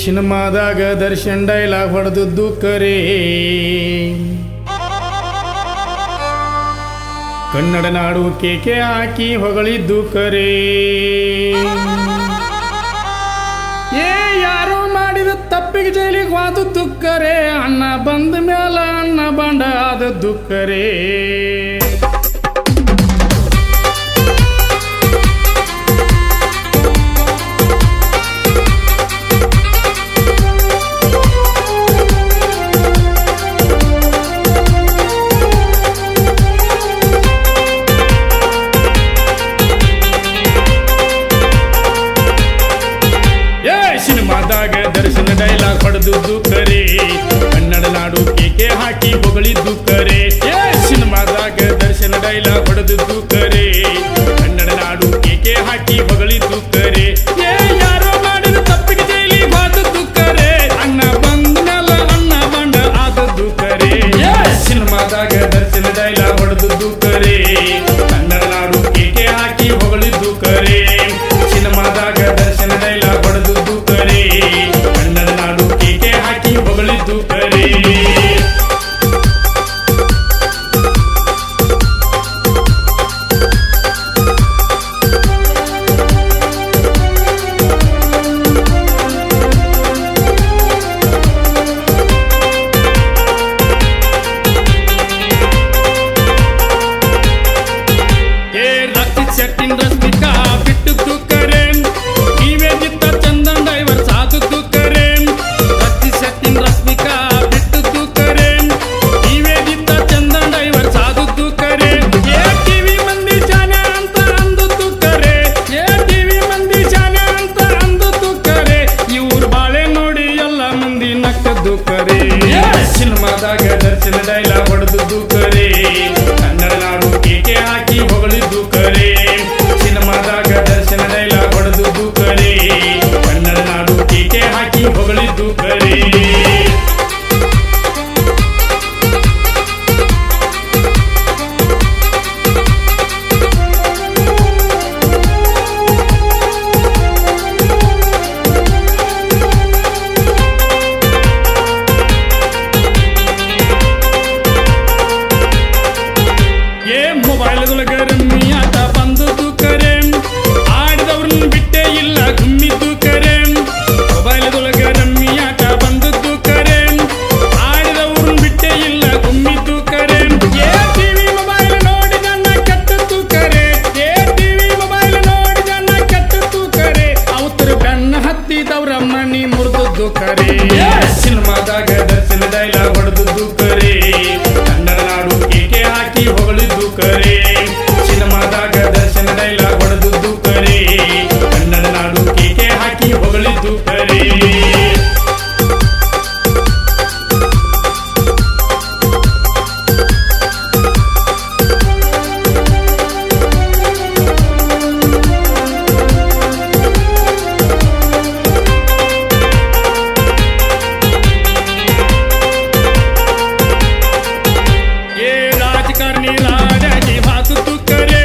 ಸಿನಿಮಾದಾಗ Darshan dialogue ಹೊಡೆದದ್ದು ಕರೆ, ಕನ್ನಡ ನಾಡು ಕೇಕೆ ಹಾಕಿ ಹೊಗಳಿದ್ದು ಕರೆ. ಯಾರು ಮಾಡಿದ ತಪ್ಪಿಗೆ ಜೈಲಿಗೆ ಹೋದದ್ದು ಕರೆ, ಅಣ್ಣ ಬಂದ ಮೇಲ ಅಣ್ಣ ಬಂಡ ಆದದ್ದು ಕರೆ. ಸಿನಿಮಾದಾಗ ದರ್ಶನ ಡೈಲಾಗ್ ಹೊಡೆದದ್ದು ಕರೆ, ಕನ್ನಡ ನಾಡು ಕೇಕೆ ಹಾಕಿ ಹೊಗಳಿದ್ದು ಕರೆ. ಸಿನಿಮಾದಾಗ ದರ್ಶನ ಡೈಲಾಗ್ ಹೊಡೆದದ್ದು ಕರೆ, ಕನ್ನಡ ನಾಡು ಕೇಕೆ ಹಾಕಿ ಹೊಗಳಿದ್ದು ಕರೆ. ಯಾರೋ ಮಾಡಿದ ತಪ್ಪಿಗೆ ಜೈಲಿಗೆ ಹೋದದ್ದು ಕರೆ, ಅಣ್ಣ ಬಂದ ಮೇಲೆ ಅಣ್ಣ ಬಂಡ ಆದದ್ದು ಕರೆ. ಸಿನಿಮಾದಾಗ ದರ್ಶನ ಡೈಲಾಗ್ ಹೊಡೆದದ್ದು ಕರೆ, ಕನ್ನಡ ನಾಡು ಕೇಕೆ ಹಾಕಿ ಹೊಗಳಿದ್ದು ಕರೆ. ಸಿನಿಮಾದಾಗ ದರ್ಶನ ಡೈಲಾಗ್ ಹೊಡೆದದ್ದು ಕರೆ, ಕನ್ನಡ ನಾಡು ಕೇಕೆ ಹಾಕಿ ಹೊಗಳಿದ್ದು ಕರೆ. ರಶ್ಮಿಕಾ ಬಿಟ್ಟದ್ದು ಕರೆ, ನಿವೇದಿತ ಚಂದನ್ ಡೈವರ್ ಸಾದದ್ದು ಕರೆ. ರಶ್ಮಿಕಾ ಬಿಟ್ಟದ್ದು ಕರೆ, ನಿವೇದಿತ ಚಂದನ್ ಡೈವರ್ ಸಾದದ್ದು ಕರೆ. ಟಿವಿ ಮಂದಿ ಜಾನೆ ಅಂತ ಅಂದದ್ದು ಕರೆ, ಟಿವಿ ಮಂದಿ ಜಾನೆ ಅಂತ ಅಂದದ್ದು ಕರೆ. ಇವ್ರ ಬಾಳೆ ನೋಡಿ ಎಲ್ಲ ಮಂದಿ ನಕ್ಕದ್ದು ಕರೆ. ಸಿನಿಮಾದಾಗ ದರ್ಶನ ಡೈಲಾಗ್ ಹೊಡೆದದ್ದು ಕರೆ, ಕನ್ನಡ ನಾಡು ಕೇಕೆ ಹಾಕಿ ಹೊಗಳಿದ್ದು ಕರೆ. ಸಿನಿಮಾದಾಗ ದರ್ಶನ ಡೈಲಾಗ್ ಹೊಡೆದದ್ದು ಕರೆ, ಕನ್ನಡ ನಾಡು ಕೇಕೆ ಹಾಕಿ ಹೊಗಳಿದ್ದು ಕರೆ. ಮೊಬೈಲ್ದೊಳಗ ರಮ್ಮಿ ಆಟ ಬಂದದ್ದು ಕರೆ, ಆಡಿದವ್ರನ್ನ ಬಿಟ್ಟೇ ಇಲ್ಲ ಗುಮ್ಮಿದ್ದು ಕರೆ. ಮೊಬೈಲ್ದೊಳಗ ರಮ್ಮಿ ಆಟ ಬಂದದ್ದು ಕರೆ, ಆಡಿದವ್ರನ್ನ ಬಿಟ್ಟೇ ಇಲ್ಲ ಗುಮ್ಮಿದ್ದು ಕರೆ. ಟಿವಿ ಮೊಬೈಲ್ ನೋಡಿ ನನ್ನ ಕೆಟ್ಟದ್ದು ಕರೆ, ಟಿವಿ ಮೊಬೈಲ್ ನೋಡಿ ನನ್ನ ಕೆಟ್ಟದ್ದು ಕರೆ. ಅವತರ ಬೆನ್ನ ಹತ್ತಿದವ್ರ ಮನಿ ಮುರಿದದ್ದು ಕರೆ. ಸಿನಿಮಾದಾಗ ದರ್ಶನ ಡೈಲಾಗ್ ಹೊಡೆದದ್ದು ಕರೆ, ಕನ್ನಡ ನಾಡು ಕೇಕೆ ಹಾಕಿ ಹೊಗಳಿದ್ದು ಕರೆ. ಸಿನಿಮಾದಾಗ ದರ್ಶನ ಡೈಲಾಗ್ ಹೊಡೆದದ್ದು ಕರೆ, ಕನ್ನಡ ನಾಡು ಕೇಕೆ ಹಾಕಿ ಹೊಗಳಿದ್ದು ಕರೆ. ರಾಜಕಾರಣಿ ರಾಜಾಗಿ ಹಾಕುತ್ತು ಕರೆ,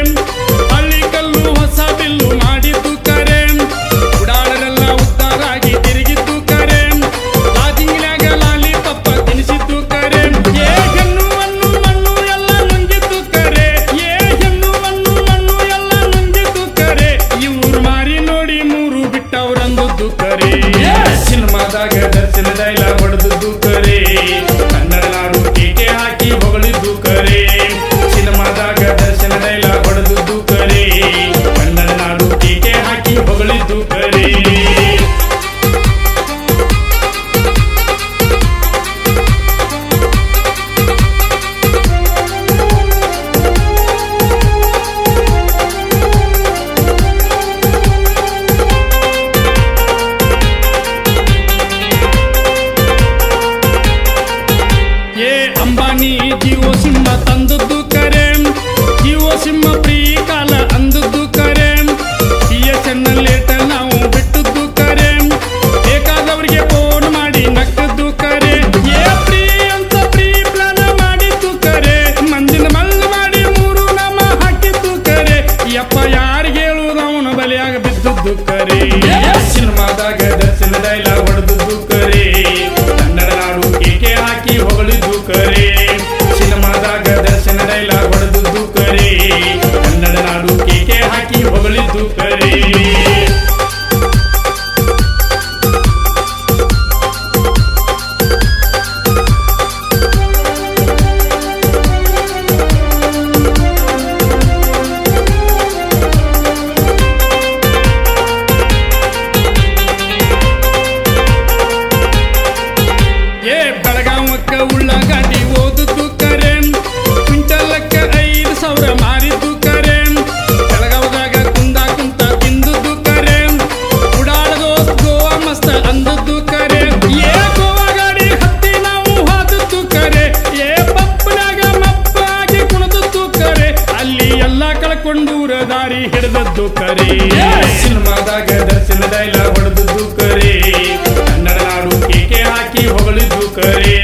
ಹಳ್ಳಿ ಕಲ್ಲು ಹೊಸ ಬಿಲ್ಲು ಮಾಡಿದ್ದು ಕರೆ. ಉಡಾಳರೆಲ್ಲ ಉದ್ದಾರಾಗಿ ತಿರುಗಿದ್ದು ಕರೆ, ಲಾಜಿಂಗಿನಾಗ ಲಾಲಿ ಪಪ್ಪ ತಿನಿಸಿದ್ದು ಕರೆ. ಹೆಣ್ಣು ಮಣ್ಣು ಮಣ್ಣು ಎಲ್ಲ ನುಂಗಿದ್ದು ಕರೆ, ಹೆಣ್ಣು ಮಣ್ಣು ಮಣ್ಣು ಎಲ್ಲ ನುಂಗಿದ್ದು ಕರೆ. ಇವ್ರು ಮಾರಿ ನೋಡಿ ಮೂರು ಬಿಟ್ಟವ್ರಂದದ್ದು ಕರೆ. ಸಿನಿಮಾದಾಗ ದರ್ಶನ ಡೈಲಾಗ್ ಹೊಡೆದದ್ದು ಕರೆ, ಕನ್ನಡ ನಾಡು ಕೇಕೆ ಹಾಕಿ ಹೊಗಳಿದ್ದು ಕರೆ. ಸಿನಿಮಾದಾಗ ದರ್ಶನ ಡೈಲಾಗ್ ಹೊಡೆದದ್ದು ಕರೆ, ಕನ್ನಡ ನಾಡು ಕೇಕೆ ಹಾಕಿ ಹೊಗಳಿದ್ದು ಕರೆ. ಅಂಬಾನಿ ಜಿಯೋ ಸಿಂಹ ತಂದದ್ದು ಕರೆ, ಜಿಯೋ ಸಿಂಹ ಪ್ರೀ ಕಾಲ ಅಂದದ್ದು ಕರೆ. BSNL ಏರ್ಟೆಲ್ ನಾವು ಬಿಟ್ಟದ್ದು ಕರೆ, ಬೇಕಾದವ್ರಿಗೆ ಫೋನ್ ಮಾಡಿ ನಕ್ಕದ್ದು ಕರೆ. ಪ್ರೀ ಅಂತ ಪ್ರೀ ಪ್ಲಾನ್ ಮಾಡಿದ್ದು ಕರೆ, ಮಂದಿನ ಮಲ್ಲ ಮಾಡಿ ಮೂರು ನಾಮ ಹಾಕಿದ್ದು ಕರೆ. ಯಪ್ಪ ಯಾರಿಗೆ ಹೇಳುವುದು ಅವನ ಬಲಿಯಾಗ ಬಿದ್ದದ್ದು ಕರೆ. ಸಿನಿಮಾದಾಗ ಕೊಂಡೂರ ದಾರಿ ಹಿಡಿದದ್ದು ಕರೆ ಸಿನಿಮಾದಾಗ ದರ್ಶನ ಡೈಲಾಗ್ ಹೊಡೆದದ್ದು ಕರೆ ಕನ್ನಡ ನಾಡು ಕೇಕೆ ಹಾಕಿ ಹೊಗಳಿದ್ದು ಕರೆ